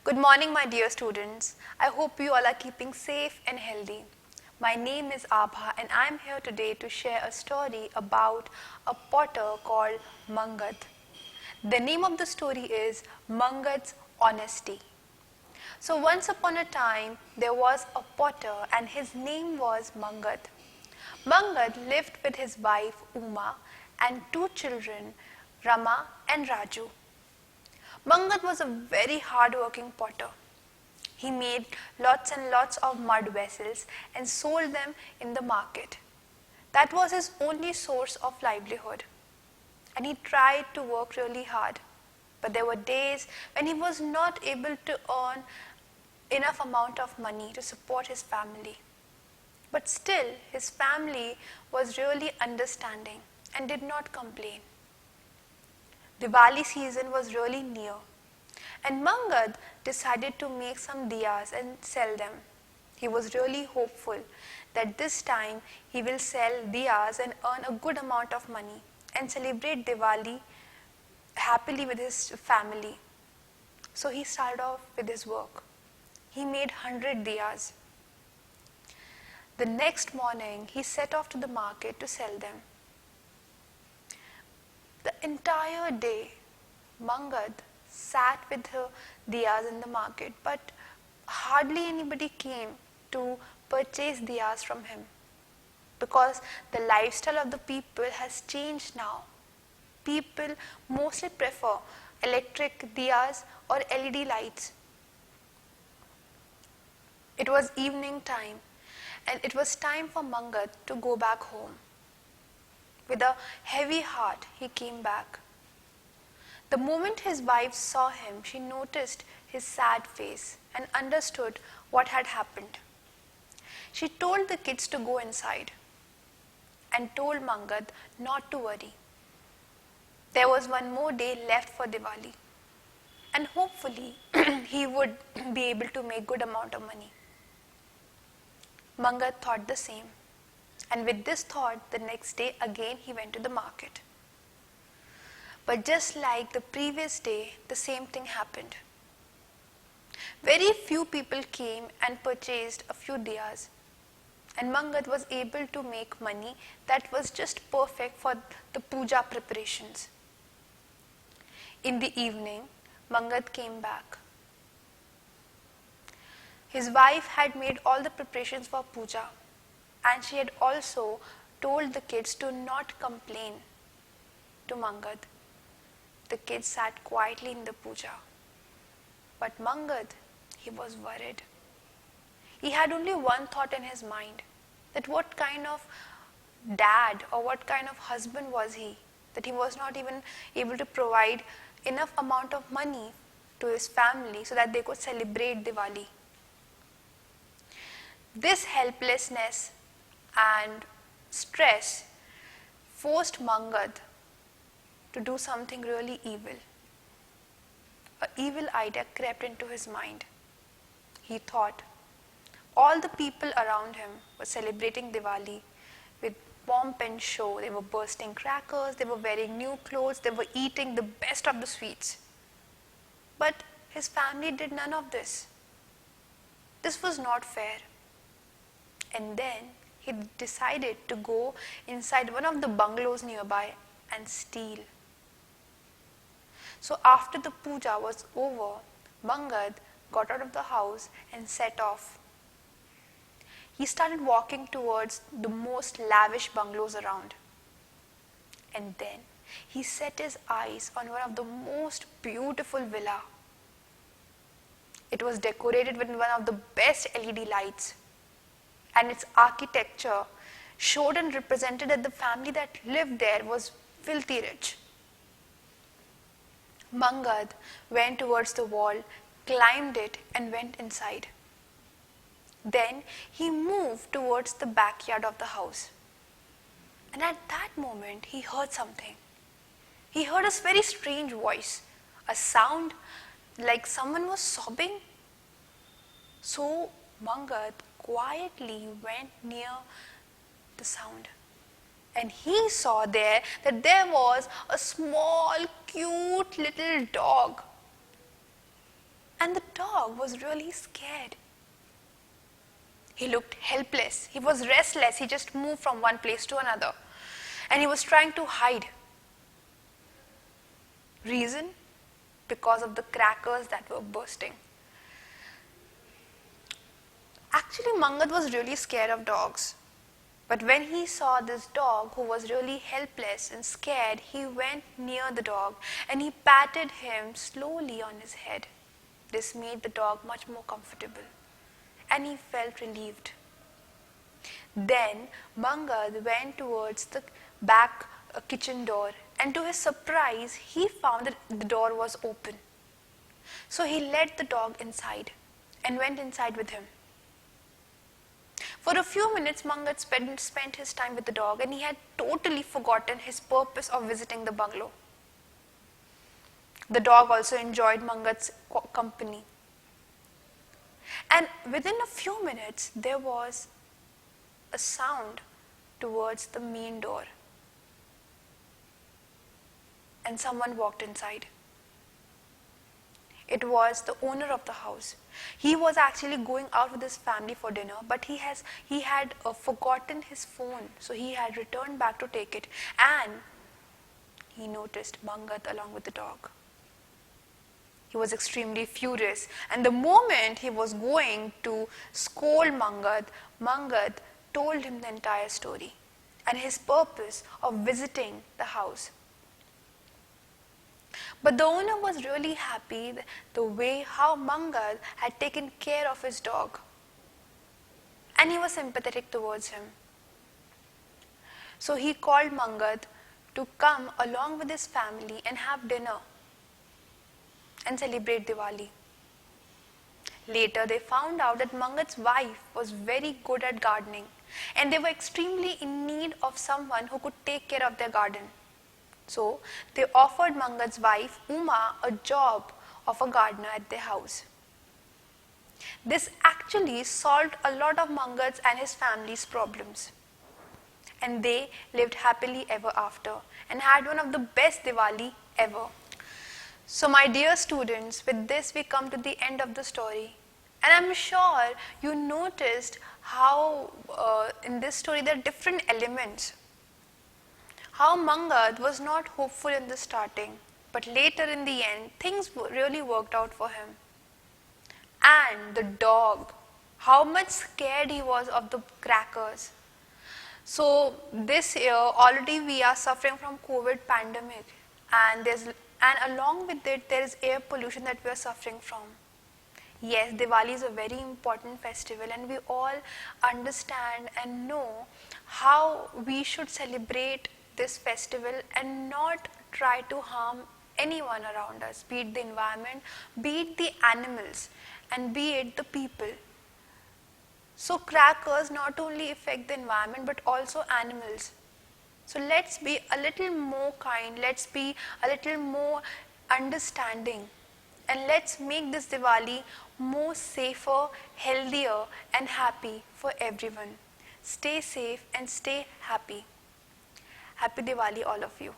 Good morning, my dear students. I hope you all are keeping safe and healthy. My name is Abha and I am here today to share a story about a potter called Manghad. The name of the story is Manghad's Honesty. So once upon a time, there was a potter and his name was Manghad. Manghad lived with his wife Uma and two children, Rama and Raju. Manghad was a very hardworking potter. He made lots and lots of mud vessels and sold them in the market. That was his only source of livelihood. And he tried to work really hard. But there were days when he was not able to earn enough amount of money to support his family. But still, his family was really understanding and did not complain. Diwali season was really near, and Manghad decided to make some diyas and sell them. He was really hopeful that this time he will sell diyas and earn a good amount of money and celebrate Diwali happily with his family. So he started off with his work. He made 100 diyas. The next morning, he set off to the market to sell them. The entire day, Manghad sat with her diyas in the market, but hardly anybody came to purchase diyas from him because the lifestyle of the people has changed now. People mostly prefer electric diyas or LED lights. It was evening time and it was time for Manghad to go back home. With a heavy heart, he came back. The moment his wife saw him, she noticed his sad face and understood what had happened. She told the kids to go inside and told Manghad not to worry. There was one more day left for Diwali and hopefully he would be able to make good amount of money. Manghad thought the same. And with this thought, the next day again he went to the market. But just like the previous day, the same thing happened. Very few people came and purchased a few diyas. And Manghad was able to make money that was just perfect for the puja preparations. In the evening, Manghad came back. His wife had made all the preparations for puja. And she had also told the kids to not complain to Manghad. The kids sat quietly in the puja. But Manghad, he was worried. He had only one thought in his mind, that what kind of dad or what kind of husband was he, that he was not even able to provide enough amount of money to his family so that they could celebrate Diwali. This helplessness and stress forced Manghad to do something really evil. An evil idea crept into his mind. He thought all the people around him were celebrating Diwali with pomp and show. They were bursting crackers, they were wearing new clothes, they were eating the best of the sweets. But his family did none of this. This was not fair. And then he decided to go inside one of the bungalows nearby and steal. So after the puja was over, Manghad got out of the house and set off. He started walking towards the most lavish bungalows around. And then he set his eyes on one of the most beautiful villas. It was decorated with one of the best LED lights. And its architecture showed and represented that the family that lived there was filthy rich. Manghad went towards the wall, climbed it and went inside. Then he moved towards the backyard of the house. And at that moment he heard something. He heard a very strange voice, a sound like someone was sobbing. So Manghad quietly went near the sound and he saw there that there was a small cute little dog. And the dog was really scared. He looked helpless. He was restless. He just moved from one place to another. And he was trying to hide. Reason? Because of the crackers that were bursting. Actually, Manghad was really scared of dogs. But when he saw this dog who was really helpless and scared, he went near the dog and he patted him slowly on his head. This made the dog much more comfortable and he felt relieved. Then Manghad went towards the back kitchen door, and to his surprise, he found that the door was open. So he led the dog inside and went inside with him. For a few minutes, Manghad spent his time with the dog, and he had totally forgotten his purpose of visiting the bungalow. The dog also enjoyed Manghad's company. And within a few minutes, there was a sound towards the main door. And someone walked inside. It was the owner of the house. He was actually going out with his family for dinner, but he had forgotten his phone, so he had returned back to take it, and he noticed Manghad along with the dog. He was extremely furious, and the moment he was going to scold Manghad, Manghad told him the entire story and his purpose of visiting the house. But the owner was really happy the way how Manghad had taken care of his dog, and he was sympathetic towards him. So he called Manghad to come along with his family and have dinner and celebrate Diwali. Later, they found out that Manghad's wife was very good at gardening, and they were extremely in need of someone who could take care of their garden. So, they offered Manghad's wife, Uma, a job of a gardener at their house. This actually solved a lot of Manghad's and his family's problems. And they lived happily ever after and had one of the best Diwali ever. So my dear students, with this we come to the end of the story. And I'm sure you noticed how in this story there are different elements. How Manghad was not hopeful in the starting, but later in the end, things really worked out for him. And the dog, how much scared he was of the crackers. So this year, already we are suffering from COVID pandemic, and along with it, there is air pollution that we are suffering from. Yes, Diwali is a very important festival, and we all understand and know how we should celebrate this festival and not try to harm anyone around us, be it the environment, be it the animals, and be it the people. So crackers not only affect the environment but also animals. So let's be a little more kind, let's be a little more understanding, and let's make this Diwali more safer, healthier and happy for everyone. Stay safe and stay happy. Happy Diwali all of you.